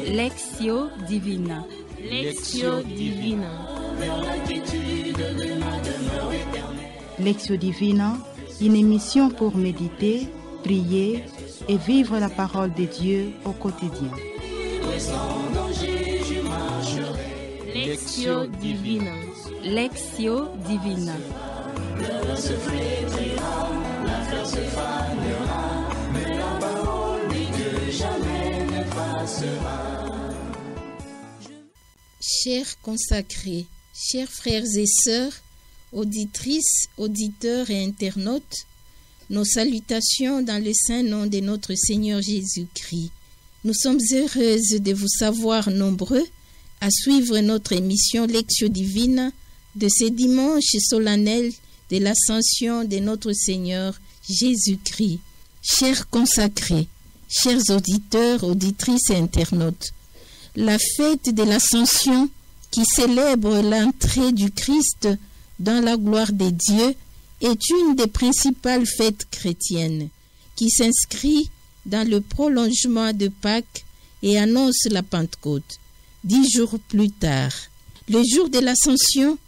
Lectio Divina. Lectio Divina. Lectio Divina, une émission pour méditer, prier et vivre la parole de Dieu au quotidien. Lectio Divina. Lectio Divina. Chers consacrés, chers frères et sœurs, auditrices, auditeurs et internautes, nos salutations dans le saint nom de notre Seigneur Jésus-Christ. Nous sommes heureuses de vous savoir nombreux à suivre notre émission Lectio Divina de ce dimanche solennel de l'Ascension de notre Seigneur Jésus-Christ. Chers consacrés, chers auditeurs, auditrices et internautes, la fête de l'Ascension qui célèbre l'entrée du Christ dans la gloire de Dieu est une des principales fêtes chrétiennes qui s'inscrit dans le prolongement de Pâques et annonce la Pentecôte. 10 jours plus tard, le jour de l'Ascension,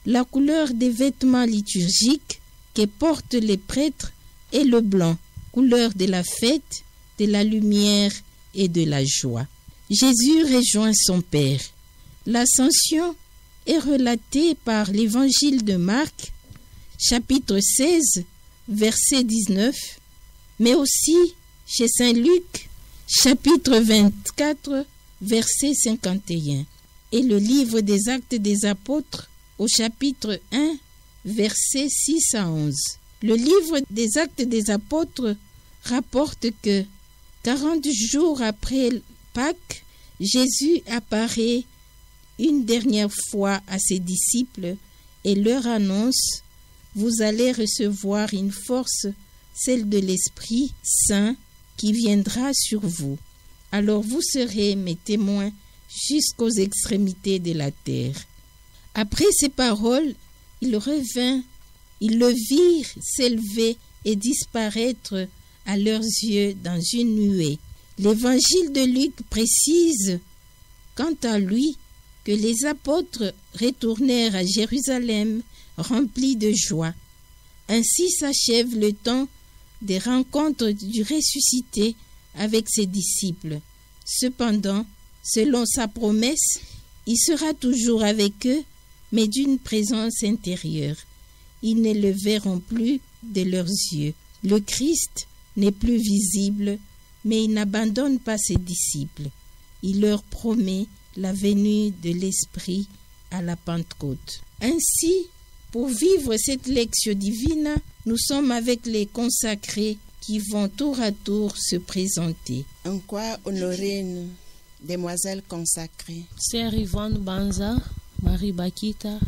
la couleur des vêtements liturgiques que portent les prêtres est le blanc, couleur de la fête, de la lumière et de la joie. Jésus rejoint son Père. L'Ascension est relatée par l'Évangile de Marc, chapitre 16, verset 19, mais aussi chez Saint Luc, chapitre 24, verset 51, et le livre des Actes des Apôtres au chapitre 1, versets 6 à 11. Le livre des Actes des Apôtres rapporte que 40 jours après Pâques, Jésus apparaît une dernière fois à ses disciples et leur annonce: vous allez recevoir une force, celle de l'Esprit Saint, qui viendra sur vous. Alors vous serez mes témoins jusqu'aux extrémités de la terre. Après ces paroles, il revint, ils le virent s'élever et disparaître à leurs yeux dans une nuée. L'évangile de Luc précise, quant à lui, que les apôtres retournèrent à Jérusalem remplis de joie. Ainsi s'achève le temps des rencontres du ressuscité avec ses disciples. Cependant, selon sa promesse, il sera toujours avec eux, mais d'une présence intérieure. Ils ne le verront plus de leurs yeux. Le Christ n'est plus visible, mais il n'abandonne pas ses disciples. Il leur promet la venue de l'Esprit à la Pentecôte. Ainsi, pour vivre cette lectio divina, nous sommes avec les consacrés qui vont tour à tour se présenter. En quoi honorer-nous, demoiselles consacrées? Sœur Yvonne Banza, Marie Bakita,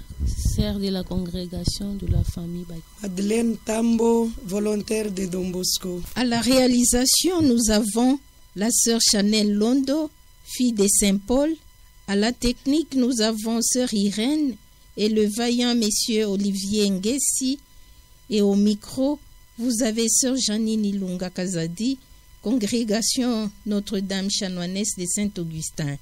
sœur de la congrégation de la famille Bakita. Madeleine Tambo, volontaire de Don Bosco. À la réalisation, nous avons la sœur Chanel Londo, fille de Saint-Paul. À la technique, nous avons sœur Irène et le vaillant monsieur Olivier Nguessi. Et au micro, vous avez sœur Janine Ilunga Kazadi, congrégation Notre-Dame chanoinesse de Saint-Augustin.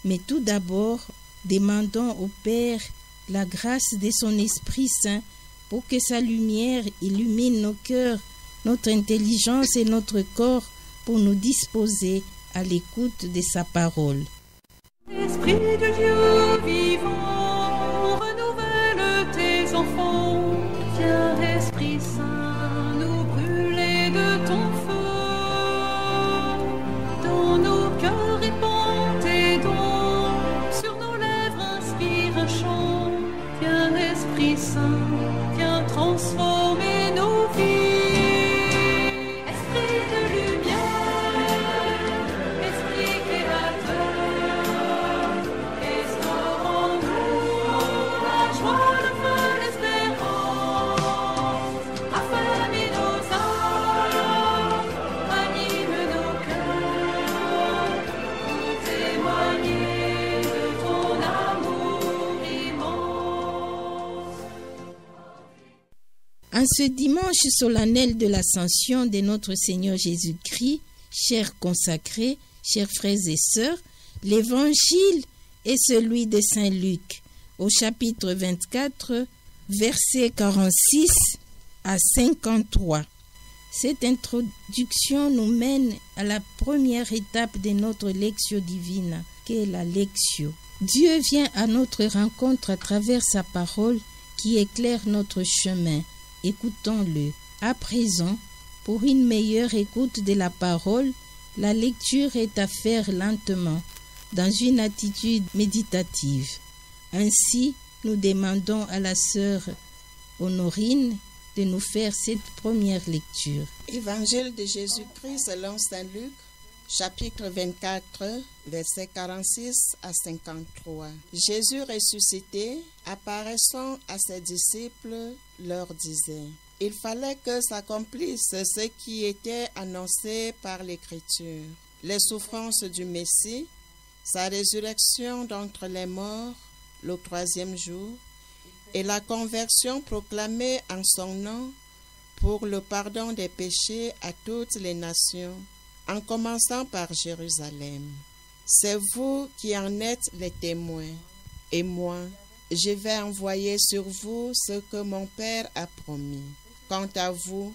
Mais tout d'abord, demandons au Père la grâce de son Esprit Saint pour que sa lumière illumine nos cœurs, notre intelligence et notre corps pour nous disposer à l'écoute de sa parole. Esprit de Dieu vivant, renouvelle tes enfants. Viens, Esprit Saint, nous brûler de ton feu. Dans nos cœurs répand tes dons, sur nos lèvres inspire un chant. Viens, Esprit Saint, viens transformer nos vies. Esprit de lumière, Esprit créateur, restaure en nous la joie, le feu, l'espérance. Affermis nos âmes, anime nos cœurs, pour témoigner de ton amour immense. En ce dimanche solennel de l'Ascension de notre Seigneur Jésus-Christ, chers consacrés, Chers frères et sœurs, l'évangile est celui de Saint Luc, au chapitre 24, versets 46 à 53. Cette introduction nous mène à la première étape de notre Lectio Divina, qui est la Lectio. Dieu vient à notre rencontre à travers sa parole qui éclaire notre chemin. Écoutons-le. À présent, pour une meilleure écoute de la parole, la lecture est à faire lentement, dans une attitude méditative. Ainsi, nous demandons à la sœur Honorine de nous faire cette première lecture. Évangile de Jésus-Christ selon Saint Luc, chapitre 24, versets 46 à 53. Jésus ressuscité, apparaissant à ses disciples, leur disait: il fallait que s'accomplisse ce qui était annoncé par l'Écriture. Les souffrances du Messie, sa résurrection d'entre les morts le 3e jour, et la conversion proclamée en son nom pour le pardon des péchés à toutes les nations, en commençant par Jérusalem. C'est vous qui en êtes les témoins, et moi, je vais envoyer sur vous ce que mon Père a promis. Quant à vous,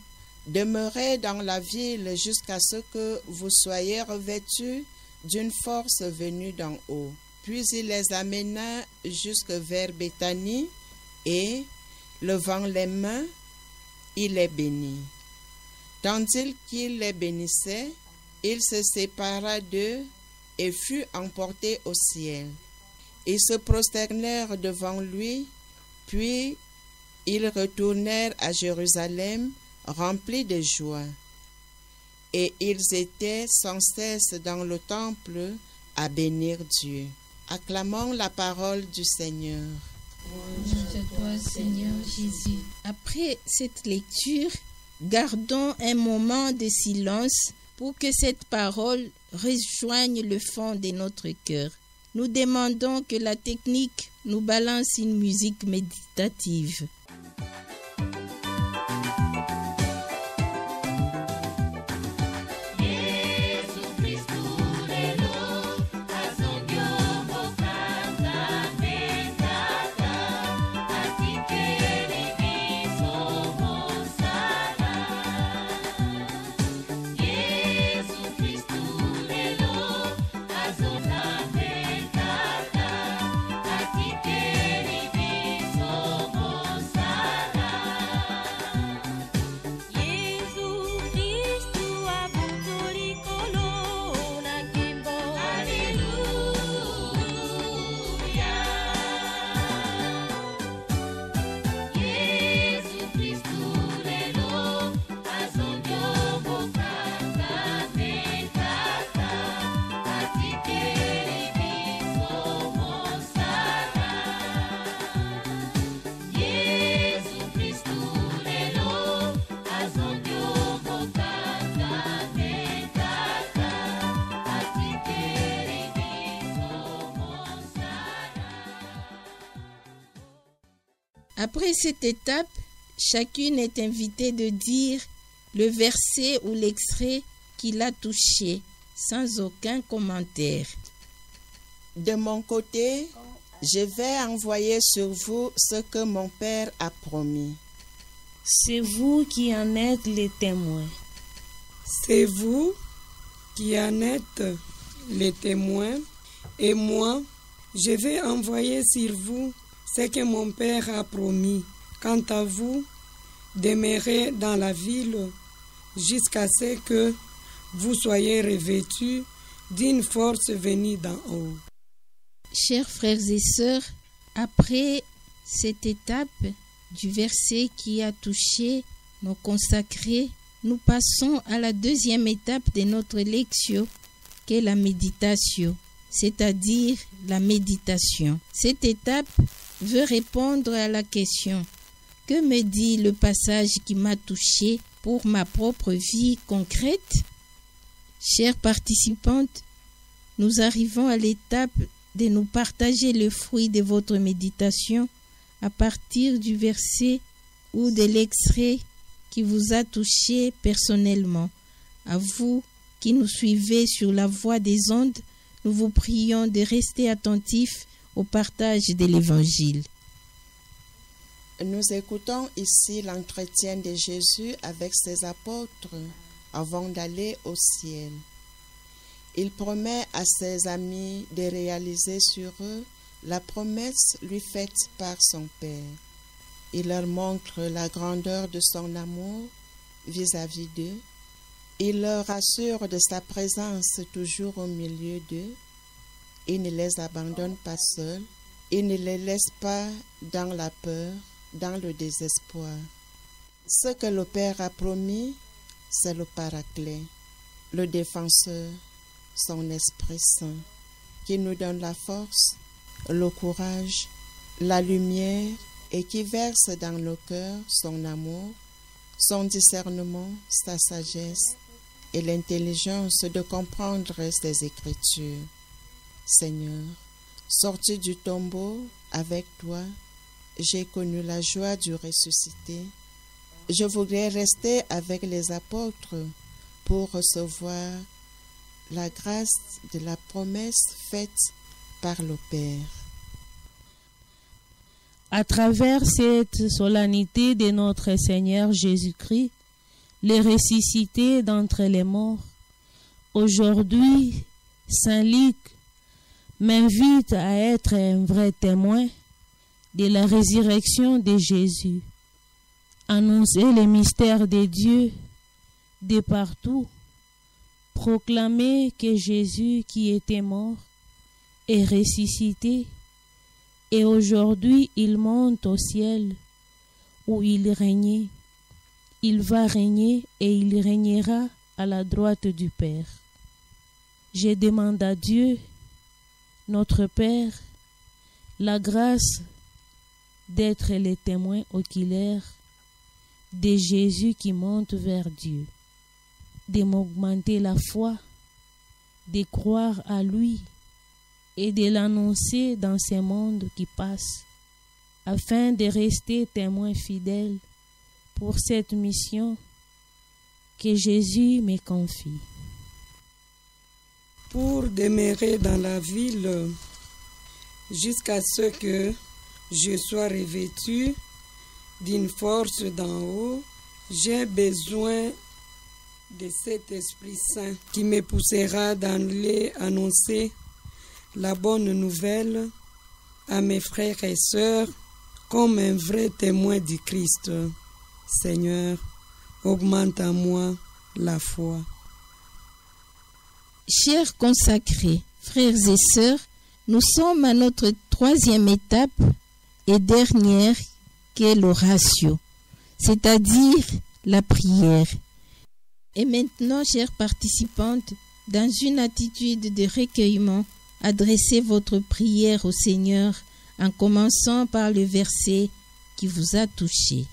demeurez dans la ville jusqu'à ce que vous soyez revêtus d'une force venue d'en haut. Puis il les amena jusque vers Béthanie, et, levant les mains, il les bénit. Tandis qu'il les bénissait, il se sépara d'eux et fut emporté au ciel. Ils se prosternèrent devant lui, puis ils retournèrent à Jérusalem remplis de joie. Et ils étaient sans cesse dans le temple à bénir Dieu. Acclamons la parole du Seigneur. Louange à toi, Seigneur Jésus. Après cette lecture, gardons un moment de silence pour que cette parole rejoigne le fond de notre cœur. Nous demandons que la technique nous balance une musique méditative. Après cette étape, chacune est invitée de dire le verset ou l'extrait qui l'a touché, sans aucun commentaire. De mon côté, je vais envoyer sur vous ce que mon Père a promis. C'est vous qui en êtes les témoins. C'est vous qui en êtes les témoins, et moi, je vais envoyer sur vous ce que mon Père a promis. Quant à vous, demeurez dans la ville jusqu'à ce que vous soyez revêtus d'une force venue d'en haut. Chers frères et sœurs, après cette étape du verset qui a touché nos consacrés, nous passons à la deuxième étape de notre lectio, qui est la méditation, c'est-à-dire la méditation. Cette étape veut répondre à la question: que me dit le passage qui m'a touché pour ma propre vie concrète? Chères participantes, nous arrivons à l'étape de nous partager le fruit de votre méditation à partir du verset ou de l'extrait qui vous a touché personnellement, à vous qui nous suivez sur la voie des ondes, nous vous prions de rester attentifs au partage de l'Évangile. Nous écoutons ici l'entretien de Jésus avec ses apôtres avant d'aller au ciel. Il promet à ses amis de réaliser sur eux la promesse lui faite par son Père. Il leur montre la grandeur de son amour vis-à-vis d'eux. Il leur assure de sa présence toujours au milieu d'eux. Il ne les abandonne pas seuls. Il ne les laisse pas dans la peur, dans le désespoir. Ce que le Père a promis, c'est le Paraclet, le défenseur, son Esprit Saint, qui nous donne la force, le courage, la lumière et qui verse dans nos cœurs son amour, son discernement, sa sagesse et l'intelligence de comprendre ses Écritures. Seigneur, sorti du tombeau avec toi, j'ai connu la joie du ressuscité. Je voudrais rester avec les apôtres pour recevoir la grâce de la promesse faite par le Père. À travers cette solennité de notre Seigneur Jésus-Christ, le ressuscité d'entre les morts, aujourd'hui, Saint Luc m'invite à être un vrai témoin de la résurrection de Jésus, annoncer les mystères de Dieu de partout, proclamer que Jésus qui était mort est ressuscité et aujourd'hui il monte au ciel où il régnait. Il va régner et il régnera à la droite du Père. Je demande à Dieu, notre Père, la grâce d'être les témoins oculaires de Jésus qui monte vers Dieu, de m'augmenter la foi, de croire à lui et de l'annoncer dans ce monde qui passe, afin de rester témoin fidèle pour cette mission que Jésus me confie. Pour demeurer dans la ville jusqu'à ce que je sois revêtu d'une force d'en haut, j'ai besoin de cet Esprit Saint qui me poussera d'aller annoncer la bonne nouvelle à mes frères et sœurs comme un vrai témoin du Christ. Seigneur, augmente en moi la foi. Chers consacrés, frères et sœurs, nous sommes à notre troisième étape et dernière qu'est l'oratio, c'est-à-dire la prière. Et maintenant, chères participantes, dans une attitude de recueillement, adressez votre prière au Seigneur en commençant par le verset qui vous a touché.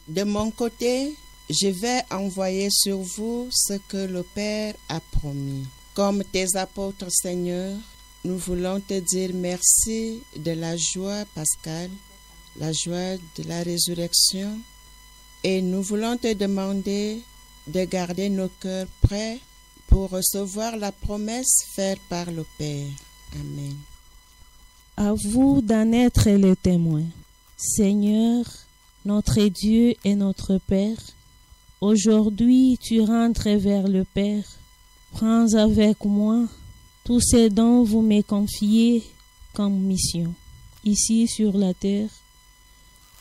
De mon côté, je vais envoyer sur vous ce que le Père a promis. Comme tes apôtres, Seigneur, nous voulons te dire merci de la joie pascale, la joie de la résurrection, et nous voulons te demander de garder nos cœurs prêts pour recevoir la promesse faite par le Père. Amen. À vous d'en être le témoin. Seigneur, notre Dieu et notre Père, aujourd'hui tu rentres vers le Père. Prends avec moi tout ce dont vous me confiez comme mission, ici sur la terre,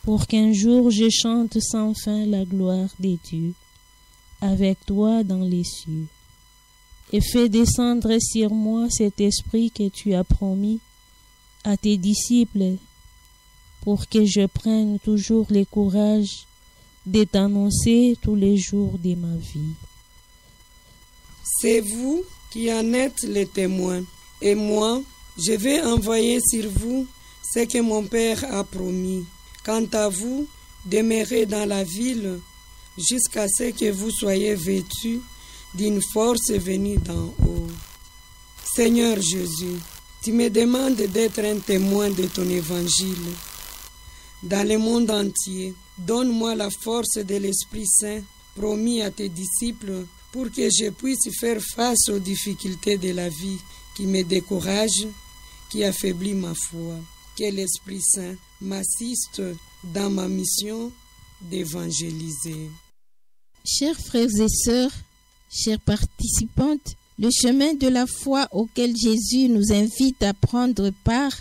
pour qu'un jour je chante sans fin la gloire de Dieu, avec toi dans les cieux. Et fais descendre sur moi cet esprit que tu as promis à tes disciples, pour que je prenne toujours le courage de t'annoncer tous les jours de ma vie. C'est vous qui en êtes les témoins, et moi, je vais envoyer sur vous ce que mon Père a promis. Quant à vous, demeurez dans la ville jusqu'à ce que vous soyez vêtus d'une force venue d'en haut. Seigneur Jésus, tu me demandes d'être un témoin de ton évangile dans le monde entier. Donne-moi la force de l'Esprit Saint promis à tes disciples pour que je puisse faire face aux difficultés de la vie qui me découragent, qui affaiblit ma foi. Que l'Esprit Saint m'assiste dans ma mission d'évangéliser. Chers frères et sœurs, chères participantes, le chemin de la foi auquel Jésus nous invite à prendre part,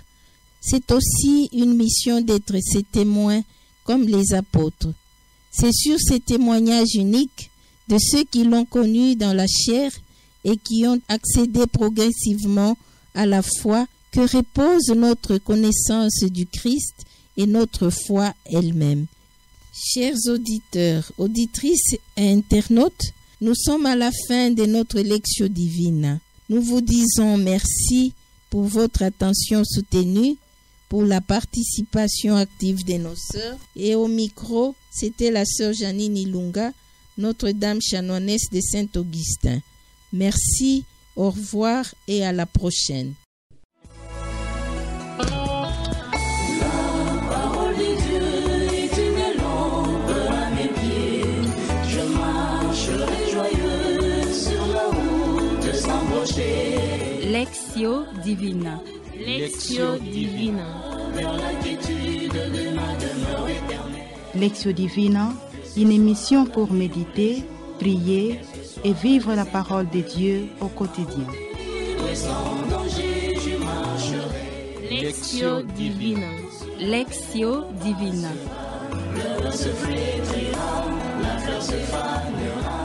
c'est aussi une mission d'être ses témoins comme les apôtres. C'est sur ces témoignages uniques de ceux qui l'ont connu dans la chair et qui ont accédé progressivement à la foi que repose notre connaissance du Christ et notre foi elle-même. Chers auditeurs, auditrices et internautes, nous sommes à la fin de notre Lectio Divina. Nous vous disons merci pour votre attention soutenue, pour la participation active de nos sœurs. Et au micro, c'était la sœur Janine Ilunga, Notre-Dame chanoinesse de Saint-Augustin. Merci, au revoir et à la prochaine. Lectio Divina. Lectio Divina. Lectio Divina, une émission pour méditer, prier et vivre la parole de Dieu au quotidien. Lectio Divina. Lectio Divina. Le se flétrira, la fleur se fanera.